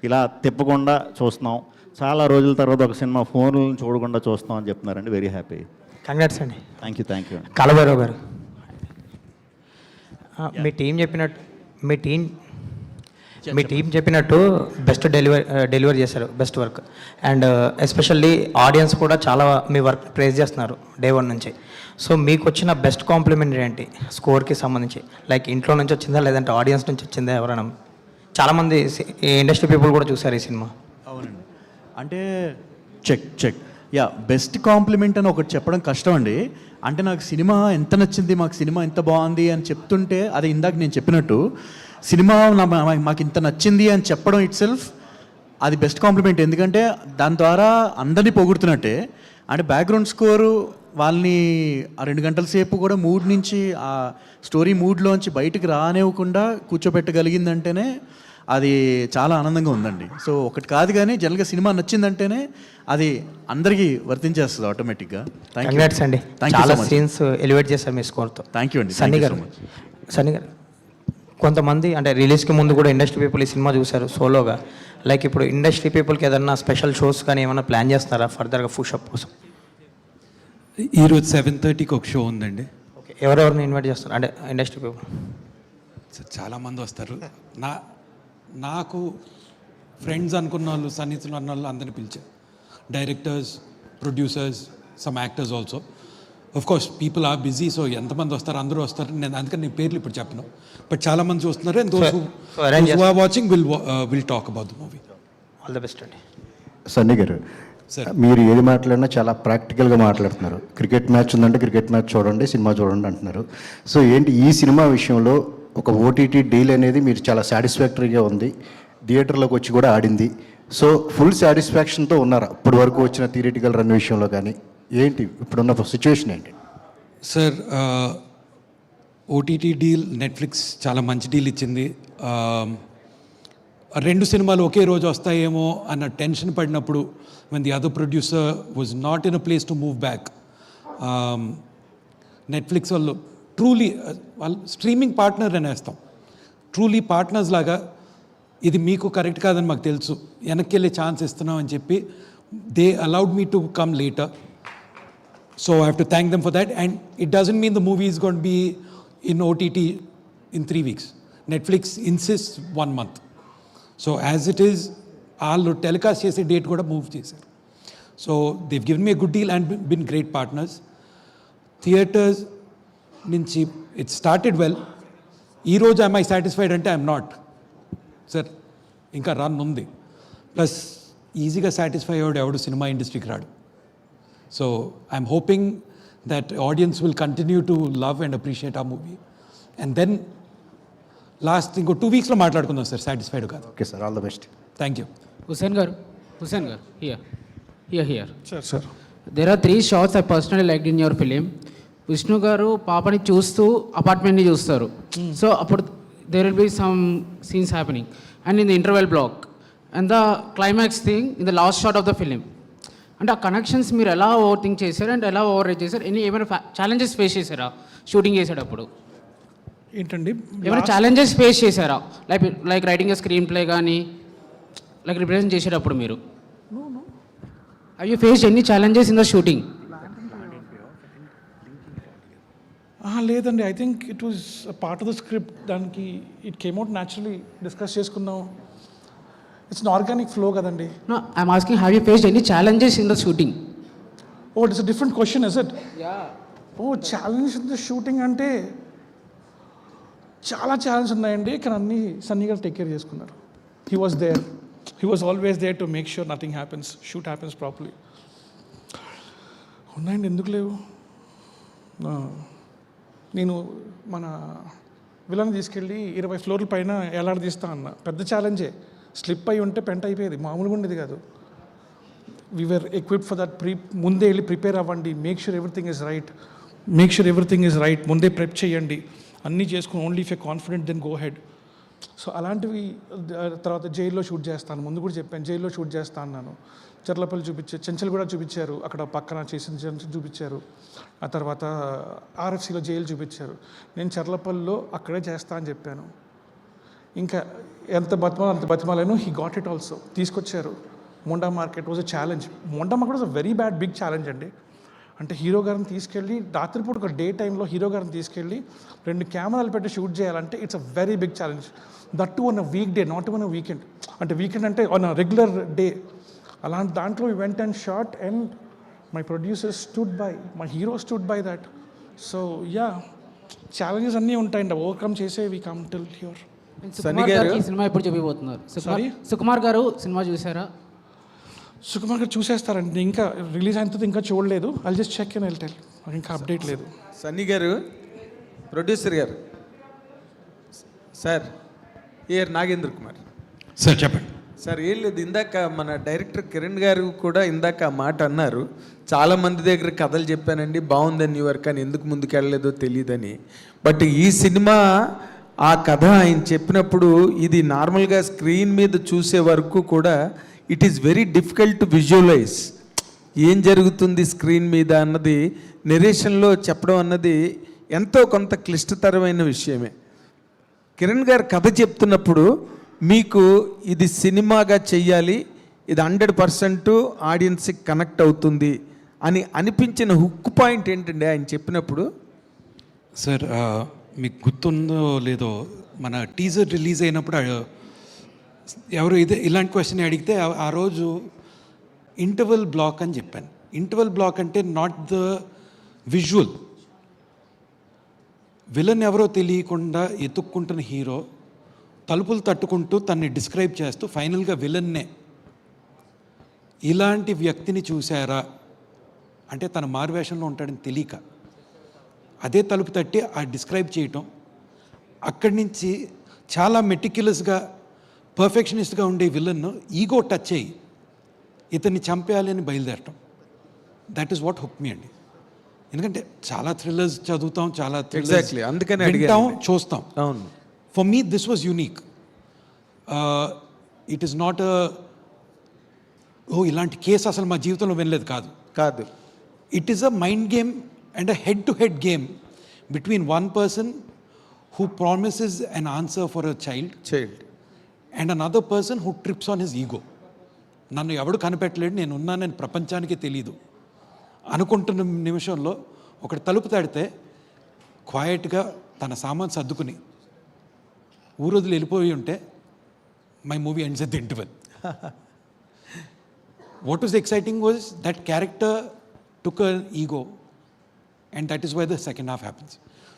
ఇలా తిప్పకుండా చూస్తున్నాం, చాలా రోజుల తర్వాత ఒక సినిమా ఫోన్లను చూడకుండా చూస్తాం అని చెప్తున్నారండి. Very happy. కంగ్రాట్స్ అండి. Thank you. కలభైరవ్ గారు, మీ టీం చెప్పినట్టు బెస్ట్ డెలివరీ చేశారు, best work. And especially audience కూడా చాలా మీ వర్క్ ప్రైజ్ చేస్తున్నారు డే 1 నుంచి. సో మీకు వచ్చిన బెస్ట్ కాంప్లిమెంట్ ఏంటి స్కోర్కి సంబంధించి? లైక్ ఇంట్లో నుంచి వచ్చిందా లేదంటే ఆడియన్స్ నుంచి వచ్చిందా? ఎవరైనా చాలామంది ఇండస్ట్రీ పీపుల్ కూడా చూసారు ఈ సినిమా. అవునండి, అంటే చెక్ యా, బెస్ట్ కాంప్లిమెంట్ అని ఒకటి చెప్పడం కష్టం అండి. అంటే నాకు సినిమా ఎంత నచ్చింది, మాకు సినిమా ఎంత బాగుంది అని చెప్తుంటే, అది ఇందాక నేను చెప్పినట్టు సినిమా మాకు ఇంత నచ్చింది అని చెప్పడం ఇట్ సెల్ఫ్ అది బెస్ట్ కాంప్లిమెంట్. ఎందుకంటే దాని ద్వారా అందరినీ పొగుడుతున్నట్టే. అంటే బ్యాక్గ్రౌండ్ స్కోరు వాళ్ళని ఆ 2 గంటల సేపు కూడా మూడ్ నుంచి, ఆ స్టోరీ మూడ్లోంచి బయటకు రానివ్వకుండా కూర్చోబెట్టగలిగిందంటేనే అది చాలా ఆనందంగా ఉందండి. సో ఒకటి కాదు కానీ జనరల్గా సినిమా నచ్చిందంటేనే అది అందరికీ వర్తించేస్తుంది ఆటోమేటిక్గా. కంగ్రాట్స్ అండి, చాలా సీన్స్ ఎలివేట్ చేశారు మీ స్కోర్తో. థ్యాంక్ యూ అండి. సన్నీ గారు, కొంతమంది అంటే రిలీజ్కి ముందు కూడా ఇండస్ట్రీ పీపుల్ ఈ సినిమా చూశారు సోలోగా. లైక్ ఇప్పుడు ఇండస్ట్రీ పీపుల్కి ఏదన్నా స్పెషల్ షోస్ కానీ ఏమైనా ప్లాన్ చేస్తున్నారా ఫర్దర్గా పుషప్ కోసం? ఈరోజు 7:30కి ఒక షో ఉందండి. ఓకే, ఎవరెవరిని ఇన్వైట్ చేస్తారు అంటే ఇండస్ట్రీ పీపుల్? చాలామంది వస్తారు. నాకు ఫ్రెండ్స్ అనుకున్న వాళ్ళు, సన్నిహితులు అన్న వాళ్ళు అందరినీ పిలిచారు. Directors, producers, some actors also. Of course people are busy, so ఎంతమంది వస్తారు అందరూ వస్తారు. నేను అందుకని నేను పేర్లు ఇప్పుడు చెప్పను, బట్ చాలామంది చూస్తున్నారు. And those who are watching will talk about the movie. All the best అండి. సన్నీ గారు, మీరు ఏది మాట్లాడినా చాలా ప్రాక్టికల్గా మాట్లాడుతున్నారు. క్రికెట్ మ్యాచ్ ఉందంటే క్రికెట్ మ్యాచ్ చూడండి, సినిమా చూడండి అంటున్నారు. సో ఏంటి ఈ సినిమా విషయంలో ఒక ఓటీటీ డీల్ అనేది మీరు చాలా సాటిస్ఫాక్టరీగా ఉంది, థియేటర్లోకి వచ్చి కూడా ఆడింది. సో ఫుల్ సాటిస్ఫాక్షన్తో ఉన్నారా ఇప్పటి వరకు వచ్చిన థియేటికల్ రన్ విషయంలో? కానీ ఏంటి ఇప్పుడున్న సిచ్యువేషన్ ఏంటి? సార్, ఓటీటీ డీల్ నెట్ఫ్లిక్స్ చాలా మంచి డీల్ ఇచ్చింది. 2 సినిమాలు ఒకే రోజు వస్తాయేమో అన్న టెన్షన్ పడినప్పుడు, when the other producer was not in a place to move back, Netflix వాళ్ళు ట్రూలీ వాళ్ళు స్ట్రీమింగ్ పార్ట్నర్ అనేస్తాం, ట్రూలీ పార్ట్నర్స్ లాగా ఇది మీకు కరెక్ట్ కాదని మాకు తెలుసు, వెనక్కి వెళ్ళే ఛాన్స్ ఇస్తున్నాం అని చెప్పి they allowed me to come later. So I have to thank them for that. And it doesn't mean the movie is gone be in OTT in 3 weeks. Netflix insist 1 month. So as it is వాళ్ళు telecast చేసే date కూడా move చేశారు. So they've given me a good deal and been great partners. Theatres నుంచి it started well. ఈరోజు I'm I satisfied అంటే I'm not sir, ఇంకా run ఉంది. Plus ఈజీగా సాటిస్ఫై అయ్యాడు ఎవడు సినిమా ఇండస్ట్రీకి రాడు. So I'm hoping that audience will continue to love and appreciate ఆ మూవీ. అండ్ దెన్ లాస్ట్ ఇంకో 2 weeksలో మాట్లాడుకుందాం సార్, సాటిస్ఫైడ్ కాదు. Okay sir, all the best. Thank you. Hussain garu, here. Sir. There are 3 shots I personally liked in your film. Vishnu garu paapani చూస్తూ apartment ni చూస్తారు. So appudu there will be some scenes happening, and in the interval block and the climax thing in the last shot of the film, అంటే ఆ connections మీరు ఎలా over think చేశారు అండ్ ఎలా over rate చేశారు? ఏమైనా ఛాలెంజెస్ ఫేస్ చేశారా షూటింగ్ చేసేటప్పుడు? ఏంటండి, ఏమైనా ఛాలెంజెస్ ఫేస్ చేశారా? లైక్ రైటింగ్ స్క్రీన్ ప్లే కానీ లైక్ రిప్రజెంట్ చేసేటప్పుడు మీరు have you faced any challenges in the shooting? లేదండి, I think it was part of the script. దానికి it came out naturally, discuss చేసుకున్నాం. ఇట్స్ అన్ ఆర్గానిక్ ఫ్లో కదండి. No, I'm asking have you faced any challenges in the shooting? Oh, it's a different question, is it? Oh, challenge in the shooting అంటే చాలా challenge ఉన్నాయండి, కానీ అన్నీ సన్నీ గారు take care చేసుకున్నారు. He was there, he was always there to make sure nothing happens, shoot happens properly. ఉన్నాయండి, ఎందుకు లేవు? నేను మన విలన్ తీసుకెళ్ళి 20 floors పైన ఎలాడదీస్తా అన్న, పెద్ద ఛాలెంజే. స్లిప్ అయి ఉంటే పెంట అయిపోయేది, మామూలుగా ఉండేది కాదు. We were equipped for that. ముందే వెళ్ళి ప్రిపేర్ అవ్వండి, make sure everything is right, ముందే ప్రెప్ చేయండి, అన్నీ చేసుకుని only if you confident then go ahead. So అలాంటివి. తర్వాత జైల్లో షూట్ చేస్తాను, ముందు కూడా చెప్పాను, జైల్లో షూట్ చేస్తా అన్నాను. చర్లపల్లి చూపించారు, చెంచల్ కూడా చూపించారు, అక్కడ పక్కన చేసిన చూపించారు. ఆ తర్వాత ఆర్ఎఫ్సీలో జైలు చూపించారు. నేను చర్లపల్లిలో అక్కడే చేస్తా అని చెప్పాను. ఇంకా ఎంత అంత బతిమాలను హీ గాట్ ఇట్ ఆల్సో. తీసుకొచ్చారు. Monda market was a challenge. Monda market was a very bad big challenge అండి. అంటే హీరో గారిని తీసుకెళ్ళి రాత్రిపూట ఒక డే టైంలో హీరో గారిని తీసుకెళ్ళి 2 కెమెరాలు పెట్టి షూట్ చేయాలంటే it's a very big challenge. That too on a weekday, not on a weekend. అంటే వీకెండ్ అంటే ఆన్ అ రెగ్యులర్ డే. అలాంటి దాంట్లో we went and shot and my producer stood by, my hero stood by that. So yeah, challenges అన్నీ ఉంటాయండి, overcome చేసే we came till here. Sukumar గారికి ఈ cinema ఎప్పుడు చూపిపోతున్నారు? సుకుమార్ గారు సినిమా చూసారా? సుకుమార్ గారు చూసేస్తారండి, ఇంకా రిలీజ్ అయిన తర్వాత ఇంకా చూడలేదు. I'll just check and I'll tell. ఇంకా అప్డేట్ లేదు. సన్నీ గారు, ప్రొడ్యూసర్ గారు, sir A R Nagendra Kumar sir చెప్పండి. సార్ ఏం లేదు, ఇందాక మన డైరెక్టర్ కిరణ్ గారు కూడా ఇందాక ఆ మాట అన్నారు. చాలామంది దగ్గర కథలు చెప్పానండి, బాగుందని న్యూ వర్క్ అని, ఎందుకు ముందుకెళ్ళలేదో తెలియదని. బట్ ఈ సినిమా ఆ కథ ఆయన చెప్పినప్పుడు ఇది నార్మల్గా స్క్రీన్ మీద చూసే వరకు కూడా it is very difficult to visualise ఏం జరుగుతుంది స్క్రీన్ మీద అన్నది నెరేషన్లో చెప్పడం అన్నది ఎంతో కొంత క్లిష్టతరమైన విషయమే. కిరణ్ గారు కథ చెప్తున్నప్పుడు మీకు ఇది సినిమాగా చెయ్యాలి, ఇది 100% ఆడియన్స్కి కనెక్ట్ అవుతుంది అని అనిపించిన హుక్ పాయింట్ ఏంటండి ఆయన చెప్పినప్పుడు? సార్ మీకు గుర్తుందో లేదో, మన టీజర్ రిలీజ్ అయినప్పుడు ఎవరు ఇలాంటి క్వశ్చన్ అడిగితే ఆ రోజు ఇంటర్వెల్ బ్లాక్ అని చెప్పాను. ఇంటర్వెల్ బ్లాక్ అంటే నాట్ ద విజువల్, విలన్ ఎవరో తెలియకుండా ఎతుక్కుంటున్న హీరో తలుపులు తట్టుకుంటూ తన్ని డిస్క్రైబ్ చేస్తూ ఫైనల్గా విలన్నే, ఇలాంటి వ్యక్తిని చూసారా అంటే తన మారువేషంలో ఉంటాడని తెలియక అదే తలుపు తట్టి ఆ డిస్క్రైబ్ చేయటం, అక్కడి నుంచి చాలా మెటిక్యులస్గా పర్ఫెక్షనిస్ట్గా ఉండే విలన్ను ఈగో టచ్ అయ్యి ఇతన్ని చంపేయాలి అని బయలుదేరటం, దట్ ఈస్ వాట్ హుక్ మీ అండి. ఎందుకంటే చాలా థ్రిల్లర్స్ చదువుతాం, చాలా Exactly. అందుకనే వింటాం, చూస్తాం. అవును. For me this was unique. It is not ఇలాంటి కేసు అసలు మా జీవితంలో వినలేదు కాదు. It is a mind game and a head-to-head game between one person who promises an answer for a child and another person who trips on his ego. నన్ను ఎవడు కనిపెట్టలేడు, నేను ఉన్నానని ప్రపంచానికి తెలీదు అనుకుంటున్న నిమిషంలో ఒకటి తలుపు తడితే క్వైట్గా తన సామాన్ సర్దుకుని ఊరొదిలి వెళ్ళిపోయి ఉంటే my movie ends at the interval. What was exciting was that character took a ego and that is why the second half happens.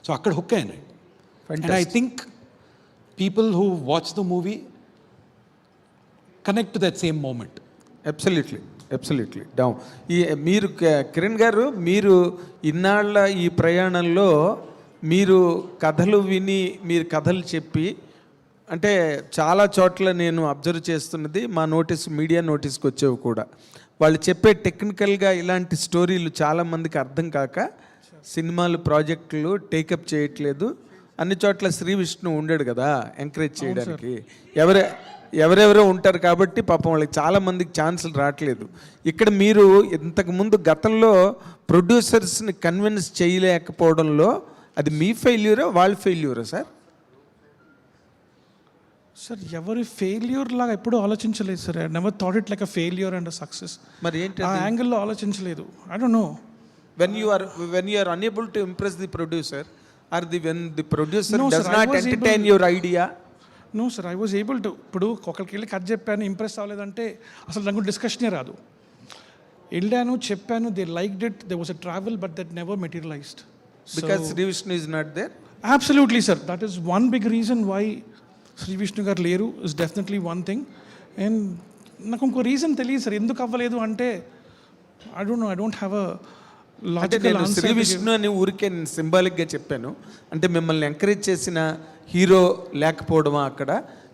So అక్కడ హుక్ అయ్యాను. And I think people who watch the movie connect to that same moment. Absolutely. Down. మీరు కిరణ్ గారు, మీరు ఇన్నాళ్ళ ఈ ప్రయాణంలో మీరు కథలు విని, మీరు కథలు చెప్పి, అంటే చాలా చోట్ల నేను అబ్జర్వ్ చేస్తున్నది, మా మీడియా నోటీస్కి వచ్చేవి కూడా, వాళ్ళు చెప్పే టెక్నికల్గా ఇలాంటి స్టోరీలు చాలామందికి అర్థం కాక సినిమాలు ప్రాజెక్టులు టేకప్ చేయట్లేదు. అన్ని చోట్ల శ్రీ విష్ణు ఉండడు కదా ఎంకరేజ్ చేయడానికి, ఎవరెవరో ఉంటారు కాబట్టి పాపం వాళ్ళకి చాలామందికి ఛాన్సులు రావట్లేదు. ఇక్కడ మీరు ఇంతకుముందు గతంలో ప్రొడ్యూసర్స్ని కన్విన్స్ చేయలేకపోవడంలో అది మీ ఫెయిల్యూరా వాళ్ళ ఫెయిల్యూరా సార్? సార్ ఎవరి ఫెయిల్యూర్ లాగా ఎప్పుడూ ఆలోచించలేదు sir. I never thought it like a failure and a success. మరి ఏంటి ఆ యాంగిల్లో ఆలోచించలేదు. I don't know. When you are unable to impress the producer, or when the producer does not entertain your idea? No sir, I was able to. ఇప్పుడు ఒకరికి వెళ్ళి కథ చెప్పాను, ఇంప్రెస్ అవ్వలేదంటే అసలు నాకు డిస్కషనే రాదు. వెళ్ళాను, చెప్పాను, they liked it, they was a travel, but that never materialised. Because Sri Vishnu is not there? Absolutely sir, that is one big reason why Sree Vishnu గారు లేరు is definitely one thing. And నాకు ఇంకో reason తెలియదు sir ఎందుకు అవ్వలేదు అంటే. I don't know, I don't have a అంటే నేను శ్రీ విష్ణు అని ఊరికే నేను సింబాలిక్గా చెప్పాను. అంటే మిమ్మల్ని ఎంకరేజ్ చేసిన హీరో లేకపోవడమా అక్కడ,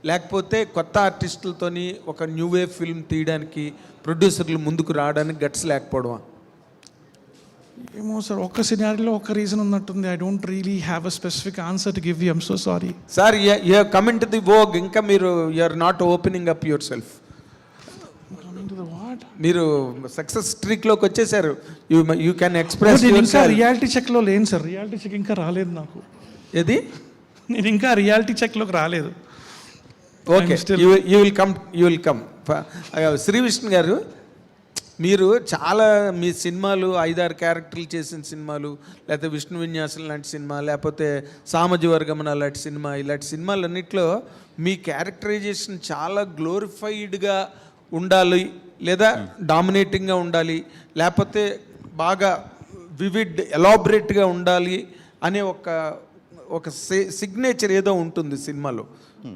లేకపోతే కొత్త ఆర్టిస్టులతోని ఒక న్యూ వేవ్ ఫిల్మ్ తీయడానికి ప్రొడ్యూసర్లు ముందుకు రావడానికి గట్స్ లేకపోవడమా? ఏమో సార్, ఒక్క సినారీలో ఒక రీజన్ ఉన్నట్టుంది. I don't really have a specific answer to give you. I'm so sorry sir. You have come in to the vogue, ఇంకా మీరు you are not opening up yourself. మీరు success స్ట్రీక్లోకి వచ్చేసారు. You can express. ఇంకా reality చెక్లో లేను sir. Reality check ఇంకా రాలేదు నాకు. ఏది? నేను ఇంకా రియాలిటీ చెక్లోకి రాలేదు. Okay, you will come. Sree Vishnu గారు, మీరు చాలా మీ సినిమాలు 5-6 క్యారెక్టర్లు చేసిన సినిమాలు, లేకపోతే విష్ణు విన్యాసం లాంటి సినిమా, లేకపోతే సామజవర్గమన లాంటి సినిమా, ఇలాంటి సినిమాలన్నింటిలో మీ క్యారెక్టరైజేషన్ చాలా గ్లోరిఫైడ్గా ఉండాలి, లేదా డామినేటింగ్గా ఉండాలి, లేకపోతే బాగా వివిడ్ ఎలాబరేట్గా ఉండాలి అనే ఒక సిగ్నేచర్ ఏదో ఉంటుంది సినిమాలో.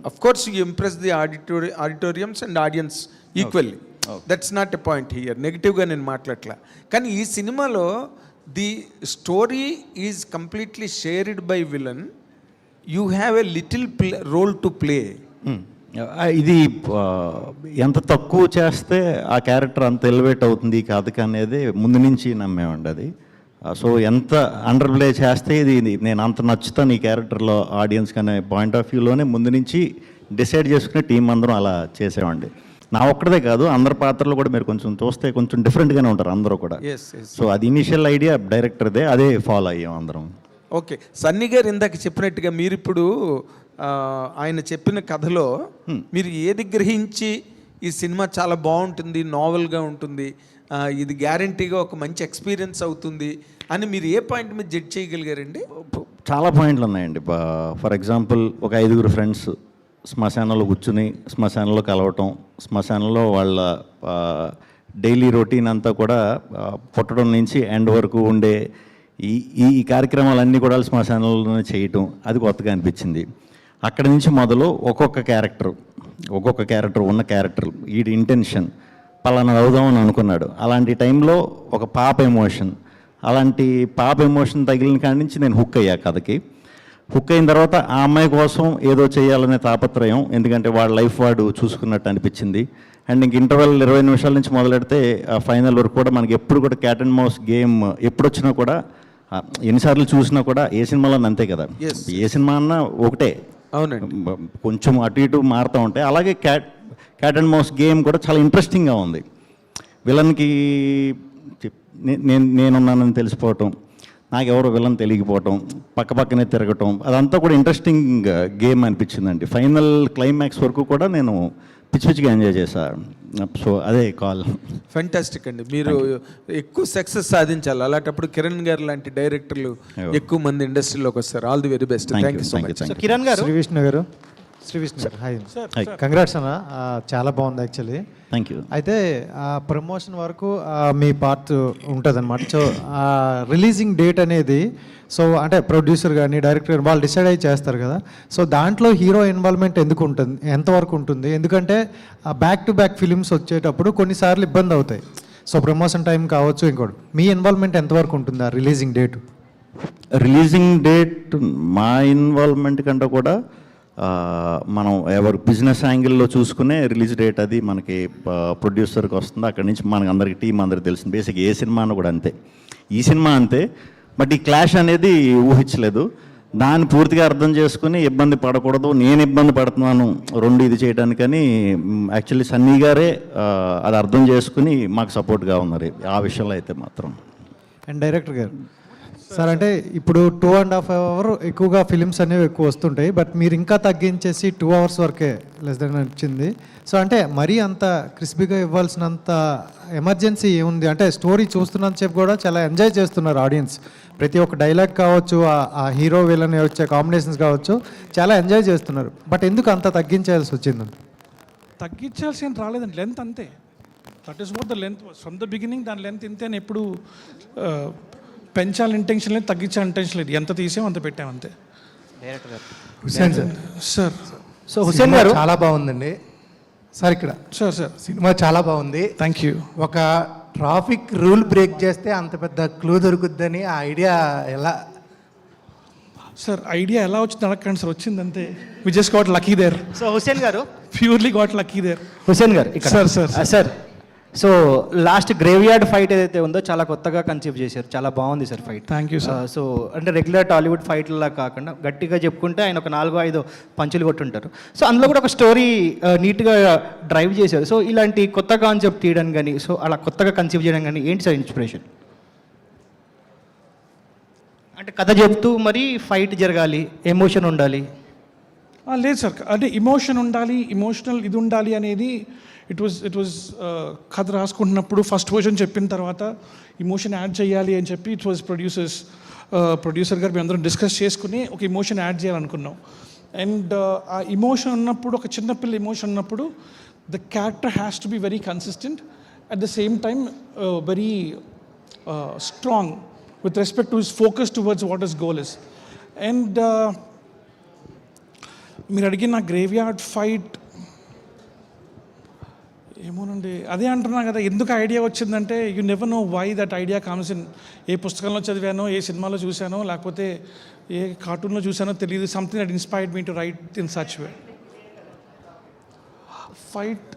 Of course you impress the auditoriums and audience equally, that's not a point here, నెగిటివ్గా నేను మాట్లాడట్లా. కానీ ఈ సినిమాలో the story is completely shared by villain, you have a little role to play. ఇది ఎంత తక్కువ చేస్తే ఆ క్యారెక్టర్ అంత ఎలివేట్ అవుతుంది ఈ కథకి అనేది ముందు నుంచి నమ్మేమండి అది. సో ఎంత అండర్ ప్లే చేస్తే ఇది నేను అంత నచ్చుతాను ఈ క్యారెక్టర్లో ఆడియన్స్కి అనే పాయింట్ ఆఫ్ వ్యూలోనే ముందు నుంచి డిసైడ్ చేసుకునే టీం అందరం అలా చేసేవాడి. నా ఒక్కడే కాదు, అందరి పాత్రలు కూడా మీరు కొంచెం చూస్తే కొంచెం డిఫరెంట్గానే ఉంటారు అందరూ కూడా. సో అది ఇనిషియల్ ఐడియా డైరెక్టర్దే, అదే ఫాలో అయ్యాం అందరం. ఓకే, సన్నీ గారు ఇందాక చెప్పినట్టుగా మీరు ఇప్పుడు ఆయన చెప్పిన కథలో మీరు ఏది గ్రహించి ఈ సినిమా చాలా బాగుంటుంది, నావెల్గా ఉంటుంది, ఇది గ్యారంటీగా ఒక మంచి ఎక్స్పీరియన్స్ అవుతుంది అని మీరు ఏ పాయింట్ మీద జడ్జ్ చేయగలిగారండి? చాలా పాయింట్లు ఉన్నాయండి. ఫర్ ఎగ్జాంపుల్, ఒక 5 ఫ్రెండ్స్ శ్మశానంలో కూర్చుని శ్మశానంలో కలవటం, శ్మశానంలో వాళ్ళ డైలీ రొటీన్ అంతా కూడా పుట్టడం నుంచి ఎండ్ వరకు ఉండే ఈ కార్యక్రమాలన్నీ కూడా శ్మశానంలోనే చేయటం, అది కొత్తగా అనిపించింది. అక్కడి నుంచి మొదలు ఒక్కొక్క క్యారెక్టర్ ఉన్న క్యారెక్టర్ వీడి ఇంటెన్షన్ పలానా అవుదామని అనుకున్నాడు, అలాంటి టైంలో ఒక పాప ఎమోషన్ తగిలిన కాడి నుంచి నేను హుక్ అయ్యా కథకి. హుక్ అయిన తర్వాత ఆ అమ్మాయి కోసం ఏదో చేయాలనే తాపత్రయం, ఎందుకంటే వాడి లైఫ్ వాడు చూసుకున్నట్టు అనిపించింది. అండ్ ఇంక ఇంటర్వెల్ 20 నిమిషాల నుంచి మొదలెడితే ఫైనల్ వరకు కూడా మనకి ఎప్పుడు కూడా క్యాట్ అండ్ మౌస్ గేమ్ ఎప్పుడు వచ్చినా కూడా ఎన్నిసార్లు చూసినా కూడా ఏ సినిమాలో అంతే కదా, ఏ సినిమా అన్నా ఒకటే, అవునండి, కొంచెం అటు ఇటు మారుతూ ఉంటాయి. అలాగే క్యాట్ అండ్ మౌస్ గేమ్ కూడా చాలా ఇంట్రెస్టింగ్గా ఉంది. విలన్కి నేనున్నానని తెలిసిపోవటం, నాకెవరో విలన్ తెలియకపోవటం, పక్కనే తిరగటం, అదంతా కూడా ఇంట్రెస్టింగ్ గేమ్ అనిపించిందండి. ఫైనల్ క్లైమాక్స్ వరకు కూడా నేను పిచ్చిగా ఎంజాయ్ చేశాను. సో అదే కాల్. ఫెంటాస్టిక్ అండి, మీరు ఎక్కువ సక్సెస్ సాధించాలి. అలాంటప్పుడు కిరణ్ గారు లాంటి డైరెక్టర్లు ఎక్కువ మంది ఇండస్ట్రీలోకి వస్తారు. All the very best. Thank you so much. Kiran గారు, శ్రీ విష్ణు గారు, హాయ్, కంగ్రాట్స్ అన్న, చాలా బాగుంది యాక్చువల్లీ. Thank you. అయితే ప్రమోషన్ వరకు మీ పార్ట్ ఉంటుంది అనమాట. సో రిలీజింగ్ డేట్ అనేది, సో అంటే ప్రొడ్యూసర్ కానీ డైరెక్టర్ వాళ్ళు డిసైడ్ అయ్యి చేస్తారు కదా, సో దాంట్లో హీరో ఇన్వాల్వ్మెంట్ ఎందుకు ఉంటుంది, ఎంతవరకు ఉంటుంది? ఎందుకంటే బ్యాక్ టు బ్యాక్ ఫిలిమ్స్ వచ్చేటప్పుడు కొన్నిసార్లు ఇబ్బంది అవుతాయి. సో ప్రమోషన్ టైం కావచ్చు, ఇంకోటి మీ ఇన్వాల్వ్మెంట్ ఎంతవరకు ఉంటుంది ఆ రిలీజింగ్ డేట్? మా ఇన్వాల్వ్మెంట్ కంటే కూడా మనం ఎవరు బిజినెస్ యాంగిల్లో చూసుకునే రిలీజ్ డేట్ అది మనకి ప్రొడ్యూసర్కి వస్తుంది. అక్కడి నుంచి మనకి అందరికి టీం అందరికి తెలిసింది. బేసిక్ ఏ సినిమా కూడా అంతే, ఈ సినిమా అంతే. బట్ ఈ క్లాష్ అనేది ఊహించలేదు. దాన్ని పూర్తిగా అర్థం చేసుకుని ఇబ్బంది పడకూడదు, నేను ఇబ్బంది పడుతున్నాను ఇది చేయడానికని యాక్చువల్లీ సన్నీ గారే అది అర్థం చేసుకుని మాకు సపోర్ట్గా ఉన్నారు ఆ విషయంలో అయితే మాత్రం. అండ్ డైరెక్టర్ గారు సార్, అంటే ఇప్పుడు 2.5 hours ఎక్కువగా ఫిలిమ్స్ అనేవి ఎక్కువ వస్తుంటాయి, బట్ మీరు ఇంకా తగ్గించేసి 2 hours వరకే లెస్ దెన్ వచ్చింది. సో అంటే మరీ అంత క్రిస్పీగా ఇవ్వాల్సినంత ఎమర్జెన్సీ ఏముంది? అంటే స్టోరీ చూస్తున్నంత సేపు కూడా చాలా ఎంజాయ్ చేస్తున్నారు ఆడియన్స్. ప్రతి ఒక్క డైలాగ్ కావచ్చు, ఆ హీరో విలన్ వచ్చే కాంబినేషన్స్ కావచ్చు, చాలా ఎంజాయ్ చేస్తున్నారు. బట్ ఎందుకు అంత తగ్గించాల్సి వచ్చిందండి? తగ్గించాల్సి ఏం రాలేదండి, లెంత్ అంతే. That is what the length from the beginning. దాని లెంత్ ఇంతే, అని ఎప్పుడు పెంచాలని ఇంటెన్షన్ లేదు, తగ్గించాలని ఇంటెన్షన్ లేదు. ఎంత తీసామో అంత పెట్టాం అంతే. డైరెక్టర్ గారు, హుసేన్ సార్. సో హుసేన్ గారు చాలా బాగుందండి సార్. ఇక్కడ సార్ సినిమా చాలా బాగుంది. Thank you. ఒక ట్రాఫిక్ రూల్ బ్రేక్ చేస్తే అంత పెద్ద క్లూ దొరుకుద్దని ఆ ఐడియా ఎలా? సార్ ఐడియా ఎలా వచ్చింది అడగండి సార్, వచ్చింది అంతే. We just got lucky there. So Hussain garu, purely got lucky there. Hussain garu ఇక్కడ sir so last graveyard fight ఏదైతే ఉందో చాలా కొత్తగా కన్సీవ్ చేశారు, చాలా బాగుంది sir fight. Thank you sir. So అంటే రెగ్యులర్ టాలీవుడ్ ఫైట్లా కాకుండా గట్టిగా చెప్పుకుంటే ఆయన ఒక 4-5 పంచులు కొట్టుంటారు. సో అందులో కూడా ఒక స్టోరీ నీట్గా డ్రైవ్ చేశారు. సో ఇలాంటి కొత్త కాన్సెప్ట్ తీయడం కానీ, సో అలా కొత్తగా కన్సీవ్ చేయడం కానీ ఏంటి సార్ ఇన్స్పిరేషన్? అంటే కథ చెప్తూ మరి ఫైట్ జరగాలి, ఎమోషన్ ఉండాలి. లేదు సార్, అంటే ఇమోషన్ ఉండాలి, ఇమోషనల్ ఇది ఉండాలి అనేది ఇట్ వాజ్ కథ రాసుకుంటున్నప్పుడు ఫస్ట్ వర్షన్ చెప్పిన తర్వాత ఇమోషన్ యాడ్ చేయాలి అని చెప్పి ఇట్ వాజ్ ప్రొడ్యూసర్ గారు మేము అందరం డిస్కస్ చేసుకుని ఒక ఇమోషన్ యాడ్ చేయాలనుకున్నాం. అండ్ ఆ ఇమోషన్ ఉన్నప్పుడు, ఒక చిన్నపిల్ల ఇమోషన్ ఉన్నప్పుడు the character has to be very consistent, at the same time very strong with respect to his focus towards what his goal is. And మీరు అడిగిన గ్రేవ్యార్డ్ ఫైట్ ఏమోనండి, అదే అంటున్నా కదా, ఎందుకు ఐడియా వచ్చిందంటే you never know why that idea comes in. ఏ పుస్తకంలో చదివానో, ఏ సినిమాలో చూశానో, లేకపోతే ఏ కార్టూన్లో చూశానో తెలియదు. Something that inspired me to write in such way. Fight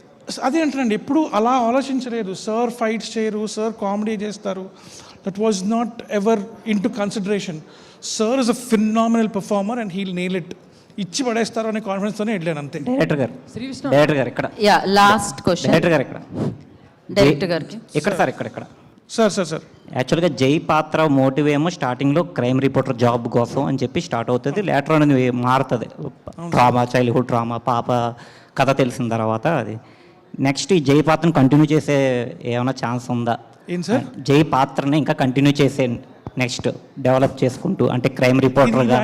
అదే అంటానండి, ఎప్పుడు అలా ఆలోచించలేదు. సార్ ఫైట్స్ చేయరు, సార్ కామెడీ చేస్తారు, that was not ever in to consideration. Sir is a phenomenal performer and he'll nail it. ఇచ్చి పడేస్తారు అనే కాన్ఫిడెన్స్తోనే వెళ్ళాను అంతే. డైరెక్టర్ గారు ఇక్కడ లాస్ట్ క్వశ్చన్ డైరెక్టర్ గారు ఇక్కడ డైరెక్టర్ గారికి. ఇక్కడ సార్ ఇక్కడ సార్ యాక్చువల్గా జై పాత్ర మోటివ్ ఏమో స్టార్టింగ్లో క్రైమ్ రిపోర్టర్ జాబ్ కోసం అని చెప్పి స్టార్ట్ అవుతుంది. లేటర్ అనేది మారుతుంది, ట్రామా, చైల్డ్హుడ్ ట్రామా, పాప కథ తెలిసిన తర్వాత అది. నెక్స్ట్ ఈ జై పాత్రను కంటిన్యూ చేసే ఏమైనా ఛాన్స్ ఉందా? ఏం సార్? జై పాత్రని ఇంకా కంటిన్యూ చేసే నెక్స్ట్ డెవలప్ చేసుకుంటూ, అంటే క్రైమ్ రిపోర్టర్గా.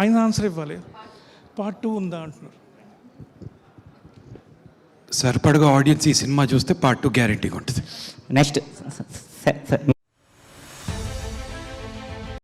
ఆయన ఆన్సర్ ఇవ్వాలి. పార్ట్ 2 ఉందా అంటున్నారు. సరిపడగా ఆడియన్స్ ఈ సినిమా చూస్తే పార్ట్ 2 గ్యారెంటీగా ఉంటుంది. నెక్స్ట్